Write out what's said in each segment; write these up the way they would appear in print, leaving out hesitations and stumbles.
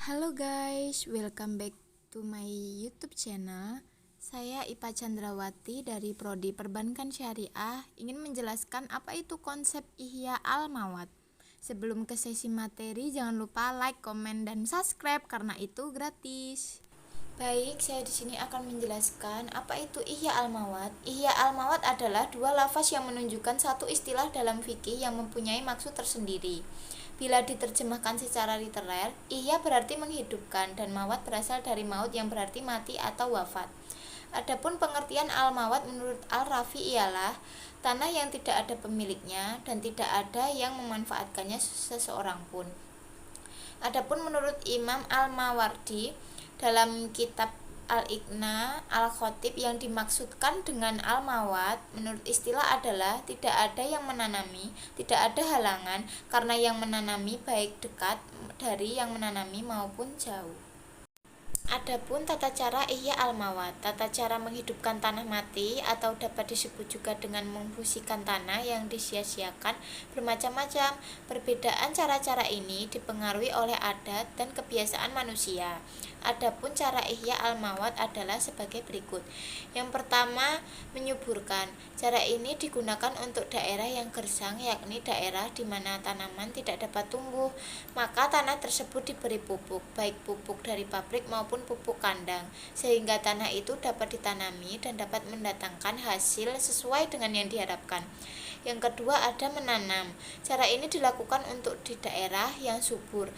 Halo guys, welcome back to my YouTube channel. Saya Ipa Chandrawati dari Prodi Perbankan Syariah ingin menjelaskan apa itu konsep Ihya Al-Mawad. Sebelum ke sesi materi, jangan lupa like, komen, dan subscribe karena itu gratis. Baik, saya di sini akan menjelaskan apa itu Ihya Al-Mawad. Ihya Al-Mawad adalah dua lafaz yang menunjukkan satu istilah dalam fikih yang mempunyai maksud tersendiri. Bila diterjemahkan secara literer, ihya berarti menghidupkan dan mawat berasal dari maut yang berarti mati atau wafat. Adapun pengertian al-mawat menurut Al-Rafi ialah tanah yang tidak ada pemiliknya dan tidak ada yang memanfaatkannya seseorang pun. Adapun menurut Imam Al-Mawardi dalam kitab Al-Iqna Al-Khatib, yang dimaksudkan dengan al-mawad menurut istilah adalah tidak ada yang menanami, tidak ada halangan karena yang menanami baik dekat dari yang menanami maupun jauh. Adapun tata cara Ihya Al-Mawad, tata cara menghidupkan tanah mati atau dapat disebut juga dengan memfungsikan tanah yang disia-siakan bermacam-macam. Perbedaan cara-cara ini dipengaruhi oleh adat dan kebiasaan manusia. Adapun cara Ihya Al-Mawad adalah sebagai berikut. Yang pertama, menyuburkan. Cara ini digunakan untuk daerah yang gersang, yakni daerah di mana tanaman tidak dapat tumbuh. Maka tanah tersebut diberi pupuk, baik pupuk dari pabrik maupun pupuk kandang, sehingga tanah itu dapat ditanami dan dapat mendatangkan hasil sesuai dengan yang diharapkan. Yang kedua, ada menanam. Cara ini dilakukan untuk di daerah yang subur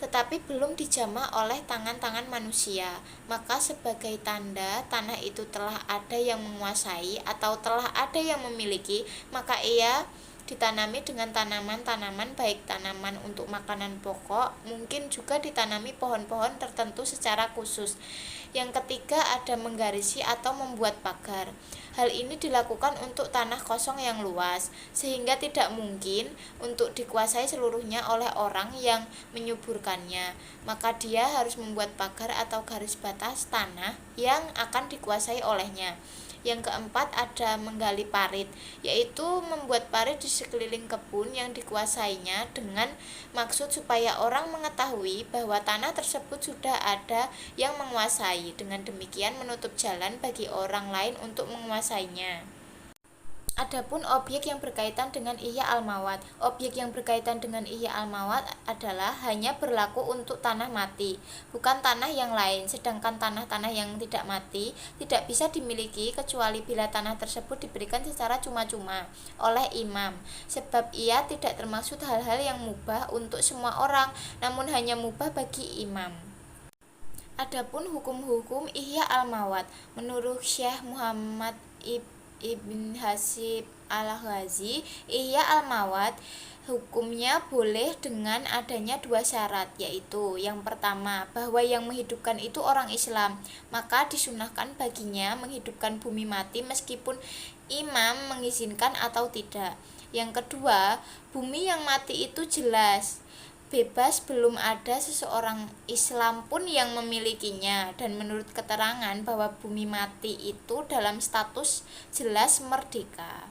tetapi belum dijamah oleh tangan-tangan manusia, maka sebagai tanda tanah itu telah ada yang menguasai atau telah ada yang memiliki, maka ia ditanami dengan tanaman-tanaman, baik tanaman untuk makanan pokok, mungkin juga ditanami pohon-pohon tertentu secara khusus. Yang ketiga, ada menggarisi atau membuat pagar. Hal ini dilakukan untuk tanah kosong yang luas, sehingga tidak mungkin untuk dikuasai seluruhnya oleh orang yang menyuburkannya. Maka dia harus membuat pagar atau garis batas tanah yang akan dikuasai olehnya. Yang keempat, ada menggali parit, yaitu membuat parit di sekeliling kebun yang dikuasainya dengan maksud supaya orang mengetahui bahwa tanah tersebut sudah ada yang menguasai. Dengan demikian menutup jalan bagi orang lain untuk menguasainya. Adapun objek yang berkaitan dengan Ihya Al-Mawad. Objek yang berkaitan dengan Ihya Al-Mawad adalah hanya berlaku untuk tanah mati, bukan tanah yang lain. Sedangkan tanah-tanah yang tidak mati tidak bisa dimiliki kecuali bila tanah tersebut diberikan secara cuma-cuma oleh imam, sebab ia tidak termaksud hal-hal yang mubah untuk semua orang, namun hanya mubah bagi imam. Adapun hukum-hukum Ihya Al-Mawad menurut Syekh Muhammad Ibn Hasib Al-Ghazi, Ihya Al-Mawad hukumnya boleh dengan adanya dua syarat, yaitu yang pertama, bahwa yang menghidupkan itu orang Islam, maka disunahkan baginya menghidupkan bumi mati meskipun imam mengizinkan atau tidak. Yang kedua, bumi yang mati itu jelas bebas, belum ada seseorang Islam pun yang memilikinya, dan menurut keterangan bahwa bumi mati itu dalam status jelas merdeka.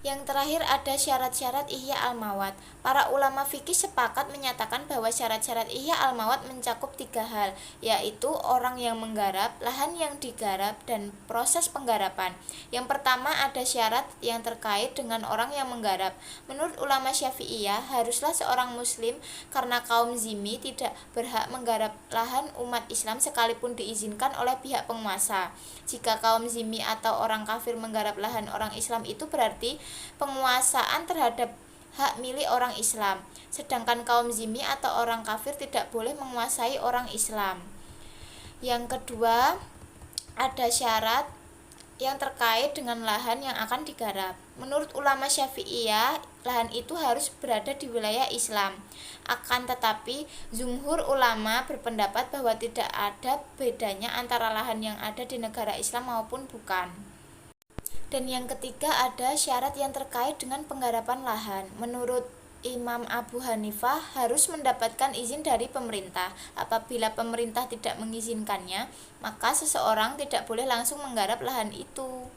Yang terakhir, ada syarat-syarat Ihya Al-Mawad. Para ulama fikih sepakat menyatakan bahwa syarat-syarat Ihya Al-Mawad mencakup tiga hal, yaitu orang yang menggarap, lahan yang digarap, dan proses penggarapan. Yang pertama, ada syarat yang terkait dengan orang yang menggarap. Menurut ulama Syafi'iyah, haruslah seorang muslim karena kaum zimmi tidak berhak menggarap lahan umat Islam sekalipun diizinkan oleh pihak penguasa. Jika kaum zimmi atau orang kafir menggarap lahan orang Islam, itu berarti penguasaan terhadap hak milik orang Islam, sedangkan kaum zimmi atau orang kafir tidak boleh menguasai orang Islam. Yang kedua, ada syarat yang terkait dengan lahan yang akan digarap. Menurut ulama Syafi'iyah, lahan itu harus berada di wilayah Islam. Akan tetapi, jumhur ulama berpendapat bahwa tidak ada bedanya antara lahan yang ada di negara Islam maupun bukan. Dan yang ketiga, ada syarat yang terkait dengan penggarapan lahan. Menurut Imam Abu Hanifah, harus mendapatkan izin dari pemerintah. Apabila pemerintah tidak mengizinkannya, maka seseorang tidak boleh langsung menggarap lahan itu.